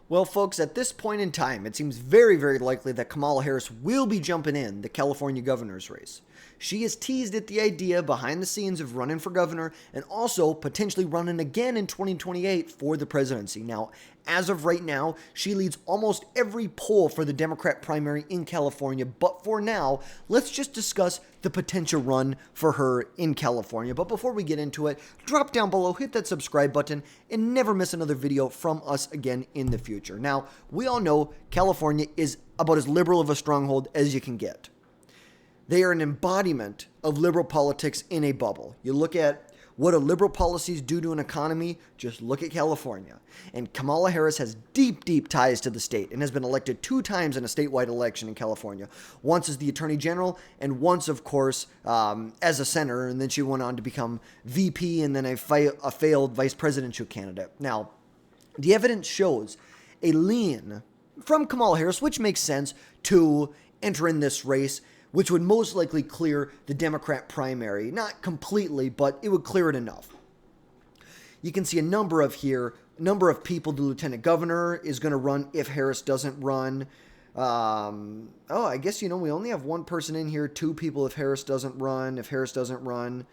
Well, folks, at this point in time, it seems very, very likely that Kamala Harris will be jumping in the California governor's race. She has teased at the idea behind the scenes of running for governor and also potentially running again in 2028 for the presidency. Now, as of right now, she leads almost every poll for the Democrat primary in California. But for now, let's just discuss the potential run for her in California. But before we get into it, drop down below, hit that subscribe button, and never miss another video from us again in the future. Now, we all know California is about as liberal of a stronghold as you can get. They are an embodiment of liberal politics in a bubble. You look at what do liberal policies do to an economy? Just look at California. And Kamala Harris has deep, deep ties to the state and has been elected 2 times in a statewide election in California. Once as the Attorney General and once, of course, as a senator. And then she went on to become VP and then a failed vice presidential candidate. Now, the evidence shows a lean from Kamala Harris, which makes sense, to enter in this race, which would most likely clear the Democrat primary. Not completely, but it would clear it enough. You can see a number of people. The lieutenant governor is going to run if Harris doesn't run. I guess, we only have 1 person in here, 2 people if Harris doesn't run. If Harris doesn't run,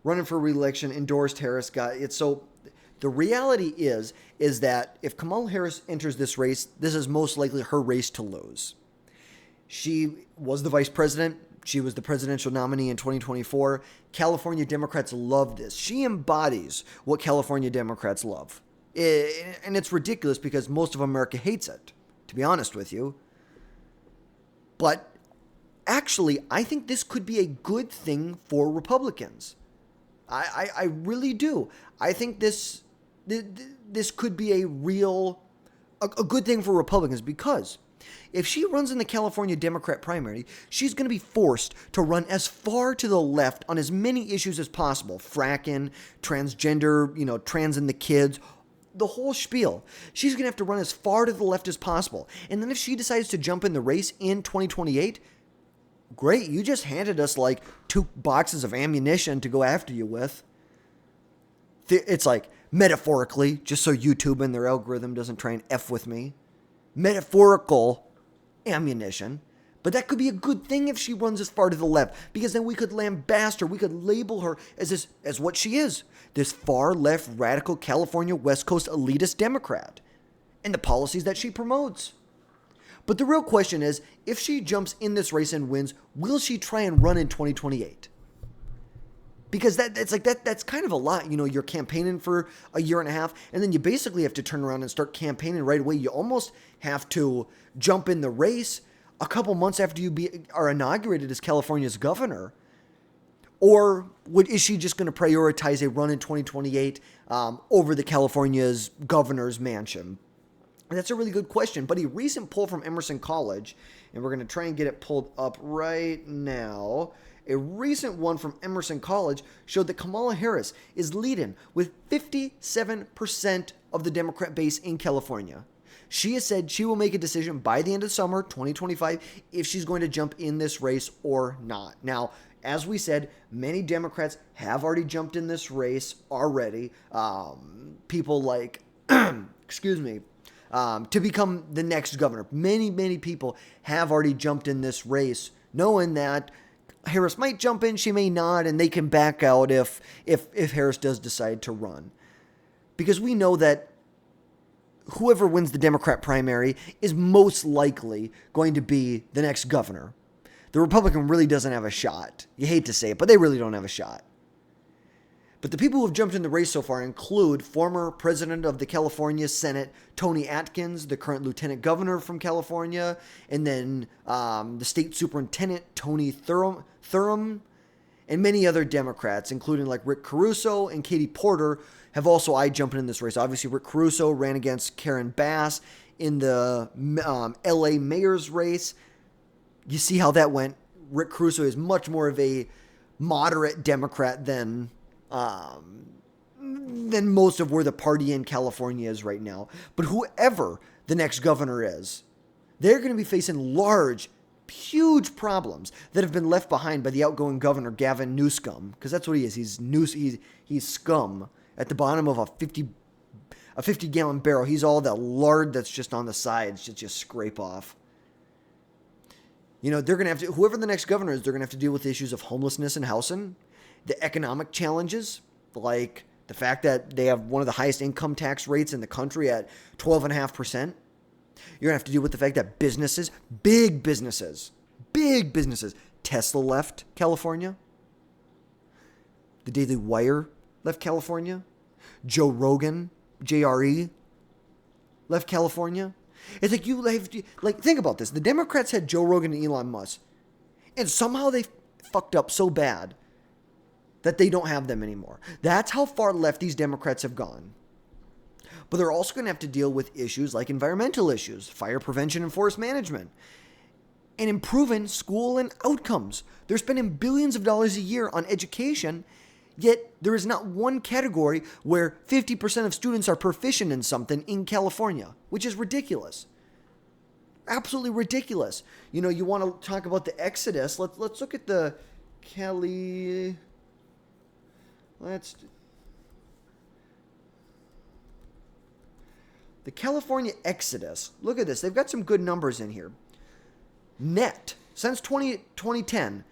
running for re-election, endorsed Harris, got it. So the reality is that if Kamala Harris enters this race, this is most likely her race to lose. She was the vice president. She was the presidential nominee in 2024. California Democrats love this. She embodies what California Democrats love. And it's ridiculous because most of America hates it, to be honest with you. But actually, I think this could be a good thing for Republicans. I really do. I think this could be a good thing for Republicans because if she runs in the California Democrat primary, she's going to be forced to run as far to the left on as many issues as possible. Fracking, transgender, trans and the kids, the whole spiel. She's going to have to run as far to the left as possible. And then if she decides to jump in the race in 2028, great, you just handed us like 2 boxes of ammunition to go after you with. It's like, metaphorically, just so YouTube and their algorithm doesn't try and F with me. Metaphorical ammunition, but that could be a good thing if she runs as far to the left, because then we could lambast her, we could label her as what she is, this far left radical California West Coast elitist Democrat, and the policies that she promotes. But the real question is, if she jumps in this race and wins, will she try and run in 2028? Because that's kind of a lot. You're campaigning for a year and a half, and then you basically have to turn around and start campaigning right away. You almost have to jump in the race a couple months after you are inaugurated as California's governor. Or is she just going to prioritize a run in 2028 over the California's governor's mansion? And that's a really good question. But a recent poll from Emerson College, and we're going to try and get it pulled up right now. A recent one from Emerson College showed that Kamala Harris is leading with 57% of the Democrat base in California. She has said she will make a decision by the end of summer 2025 if she's going to jump in this race or not. Now, as we said, many Democrats have already jumped in this race already. People like, to become the next governor. Many people have already jumped in this race, knowing that Harris might jump in, she may not, and they can back out if Harris does decide to run. Because we know that whoever wins the Democrat primary is most likely going to be the next governor. The Republican really doesn't have a shot. You hate to say it, but they really don't have a shot. But the people who have jumped in the race so far include former president of the California Senate, Tony Atkins, the current lieutenant governor from California, and then the state superintendent, Tony Thurham, and many other Democrats, including like Rick Caruso and Katie Porter, have also eyed jumping in this race. Obviously, Rick Caruso ran against Karen Bass in the LA mayor's race. You see how that went. Rick Caruso is much more of a moderate Democrat than most of where the party in California is right now. But whoever the next governor is, they're going to be facing huge problems that have been left behind by the outgoing governor, Gavin Newsom, because that's what he is. He's scum at the bottom of a a 50-gallon barrel. He's all that lard that's just on the sides to just scrape off. You know, they're going to have to, whoever the next governor is, they're going to have to deal with the issues of homelessness and housing, the economic challenges, like the fact that they have one of the highest income tax rates in the country at 12.5%. You're going to have to deal with the fact that businesses, big businesses, Tesla left California. The Daily Wire left California. Joe Rogan, JRE, left California. It's like think about this. The Democrats had Joe Rogan and Elon Musk, and somehow they fucked up so bad that they don't have them anymore. That's how far left these Democrats have gone. But they're also going to have to deal with issues like environmental issues, fire prevention and forest management, and improving school and outcomes. They're spending billions of dollars a year on education, yet there is not one category where 50% of students are proficient in something in California, which is ridiculous. Absolutely ridiculous. You know, you want to talk about the exodus. Let's look at the Cali. The California exodus. Look at this. They've got some good numbers in here. Net, since 2010,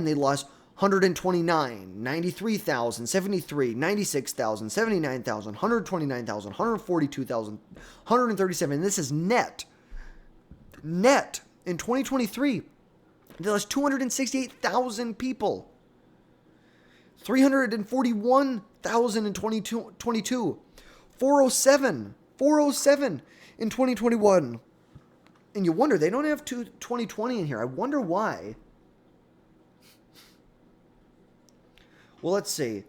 they lost 129, 93,000, 73, 96,000, 79,000, 129,000, 142,000, 137. And this is net. Net in 2023, they lost 268,000 people. 341,000 in 2022. 407 in 2021. And you wonder, they don't have 2020 in here. I wonder why. Well, let's see.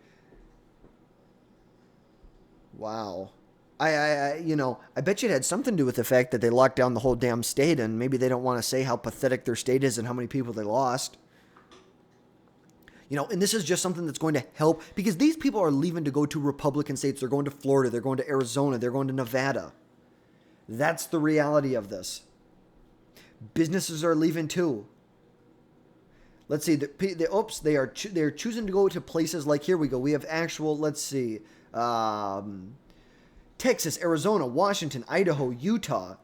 Wow. I bet you it had something to do with the fact that they locked down the whole damn state, and maybe they don't want to say how pathetic their state is and how many people they lost. You know, and this is just something that's going to help, because these people are leaving to go to Republican states. They're going to Florida. They're going to Arizona. They're going to Nevada. That's the reality of this. Businesses are leaving too. Let's see. They're choosing to go to places like, here we go. We have actual, let's see, Texas, Arizona, Washington, Idaho, Utah.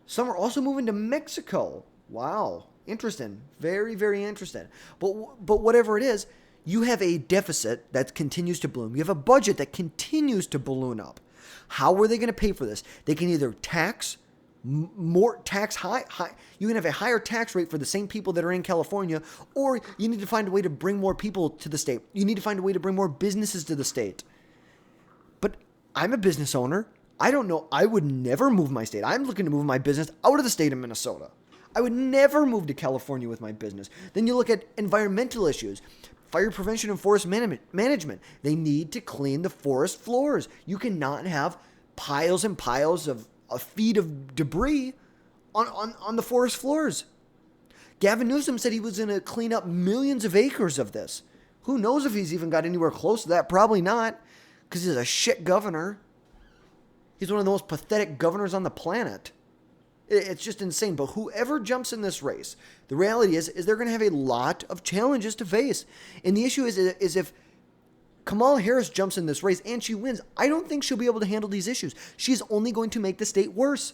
Some are also moving to Mexico. Wow. Interesting. Very, very interesting. But whatever it is, you have a deficit that continues to bloom. You have a budget that continues to balloon up. How are they going to pay for this? They can either tax high. You can have a higher tax rate for the same people that are in California, or you need to find a way to bring more people to the state. You need to find a way to bring more businesses to the state. But I'm a business owner. I don't know. I would never move my state. I'm looking to move my business out of the state of Minnesota. I would never move to California with my business. Then you look at environmental issues, fire prevention and forest management. They need to clean the forest floors. You cannot have piles and piles of feet of debris on the forest floors. Gavin Newsom said he was going to clean up millions of acres of this. Who knows if he's even got anywhere close to that? Probably not, because he's a shit governor. He's one of the most pathetic governors on the planet. It's just insane. But whoever jumps in this race, the reality is they're going to have a lot of challenges to face. And the issue is if Kamala Harris jumps in this race and she wins, I don't think she'll be able to handle these issues. She's only going to make the state worse.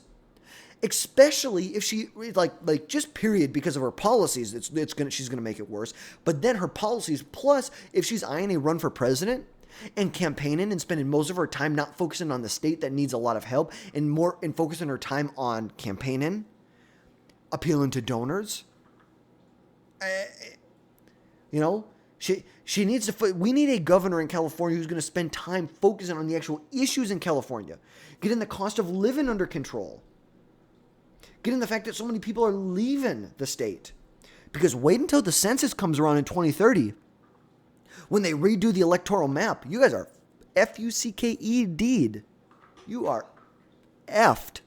Especially if she, like just period, because of her policies, she's going to make it worse. But then her policies, plus if she's eyeing a run for president and campaigning and spending most of her time not focusing on the state that needs a lot of help and focusing her time on campaigning, appealing to donors. She needs to. We need a governor in California who's going to spend time focusing on the actual issues in California, getting the cost of living under control, getting the fact that so many people are leaving the state. Because wait until the census comes around in 2030. When they redo the electoral map, you guys are F-U-C-K-E-D. You are effed.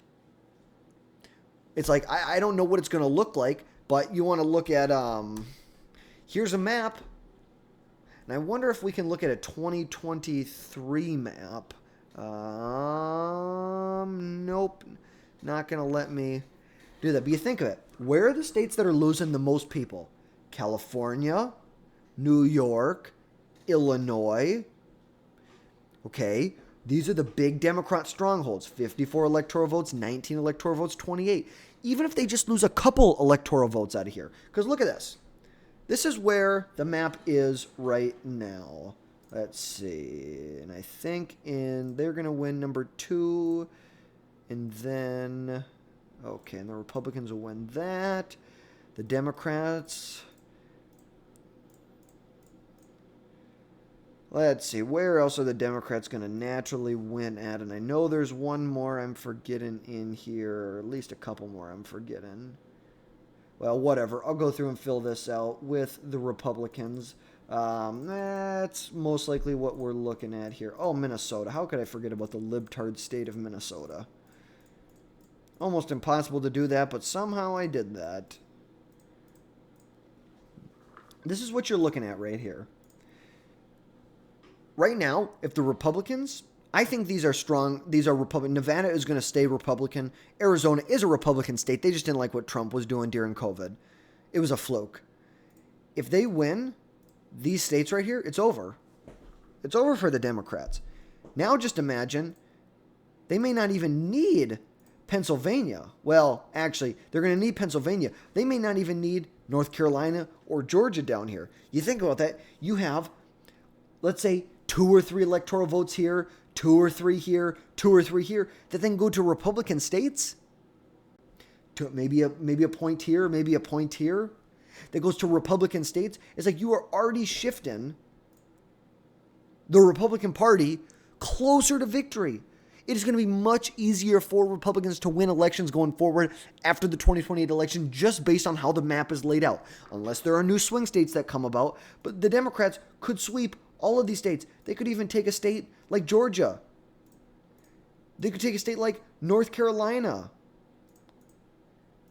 It's like, I don't know what it's going to look like, but you want to look at, here's a map. And I wonder if we can look at a 2023 map. Nope. Not going to let me do that. But you think of it. Where are the states that are losing the most people? California, New York, Illinois. Okay. These are the big Democrat strongholds. 54 electoral votes, 19 electoral votes, 28. Even if they just lose a couple electoral votes out of here. Because look at this. This is where the map is right now. Let's see. And I think they're going to win number 2. And then, okay, and the Republicans will win that. The Democrats. Let's see, where else are the Democrats going to naturally win at? And I know there's one more I'm forgetting in here, or at least a couple more I'm forgetting. Well, whatever. I'll go through and fill this out with the Republicans. That's most likely what we're looking at here. Oh, Minnesota. How could I forget about the libtard state of Minnesota? Almost impossible to do that, but somehow I did that. This is what you're looking at right here. Right now, if the Republicans, I think these are strong. These are Republican. Nevada is going to stay Republican. Arizona is a Republican state. They just didn't like what Trump was doing during COVID. It was a fluke. If they win these states right here, it's over. It's over for the Democrats. Now just imagine they may not even need Pennsylvania. Well, actually, they're going to need Pennsylvania. They may not even need North Carolina or Georgia down here. You think about that. You have, let's say, 2 or 3 electoral votes here, 2 or 3 here, 2 or 3 here, that then go to Republican states. To maybe a point here, maybe a point here. That goes to Republican states. It's like you are already shifting the Republican Party closer to victory. It is going to be much easier for Republicans to win elections going forward after the 2028 election just based on how the map is laid out. Unless there are new swing states that come about. But the Democrats could sweep all of these states. They could even take a state like Georgia. They could take a state like North Carolina.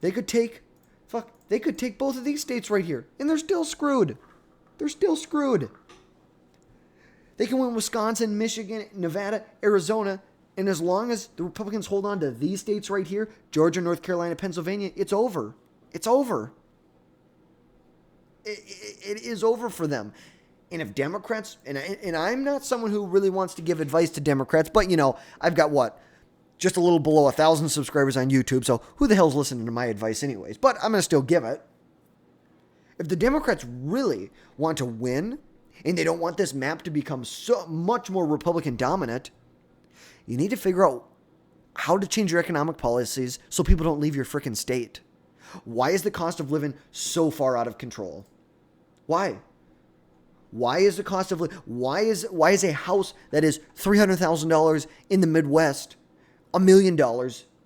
They could take both of these states right here. And they're still screwed. They're still screwed. They can win Wisconsin, Michigan, Nevada, Arizona. And as long as the Republicans hold on to these states right here, Georgia, North Carolina, Pennsylvania, it's over. It's over. It is over for them. And if Democrats, and I'm not someone who really wants to give advice to Democrats, but, I've got just a little below 1,000 subscribers on YouTube, so who the hell's listening to my advice anyways? But I'm going to still give it. If the Democrats really want to win, and they don't want this map to become so much more Republican dominant, you need to figure out how to change your economic policies so people don't leave your freaking state. Why is the cost of living so far out of control? Why? Why is the cost of living? Why is a house that is $300,000 in the Midwest $1 million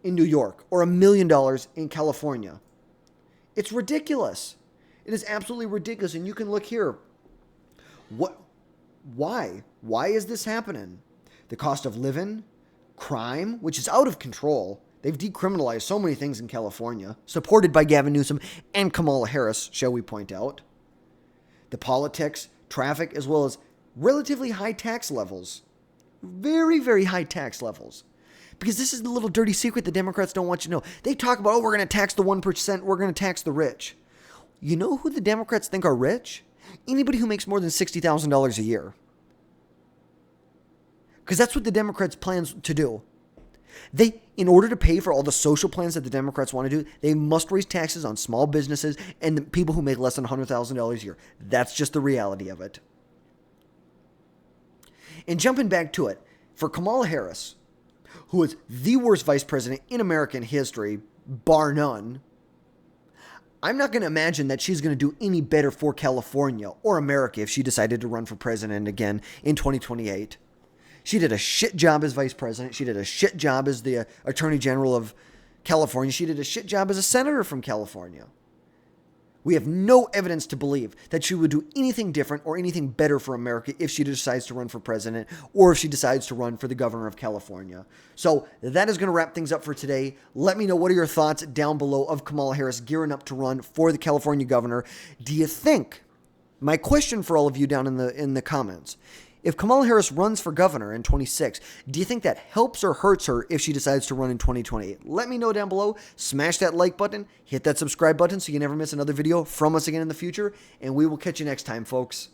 in New York or $1 million in California? It's ridiculous. It is absolutely ridiculous. And you can look here. Why? Why is this happening? The cost of living, crime, which is out of control. They've decriminalized so many things in California, supported by Gavin Newsom and Kamala Harris, shall we point out. The politics, traffic, as well as relatively high tax levels. Very, very high tax levels. Because this is the little dirty secret the Democrats don't want you to know. They talk about, we're going to tax the 1%, we're going to tax the rich. You know who the Democrats think are rich? Anybody who makes more than $60,000 a year. Because that's what the Democrats plans to do. In order to pay for all the social plans that the Democrats want to do, they must raise taxes on small businesses and the people who make less than $100,000 a year. That's just the reality of it. And jumping back to it, for Kamala Harris, who is the worst vice president in American history, bar none, I'm not going to imagine that she's going to do any better for California or America if she decided to run for president again in 2028. She did a shit job as vice president. She did a shit job as the attorney general of California. She did a shit job as a senator from California. We have no evidence to believe that she would do anything different or anything better for America if she decides to run for president or if she decides to run for the governor of California. So that is going to wrap things up for today. Let me know, what are your thoughts down below of Kamala Harris gearing up to run for the California governor? Do you think, my question for all of you down in the comments, if Kamala Harris runs for governor in 26, do you think that helps or hurts her if she decides to run in 2028? Let me know down below. Smash that like button. Hit that subscribe button so you never miss another video from us again in the future. And we will catch you next time, folks.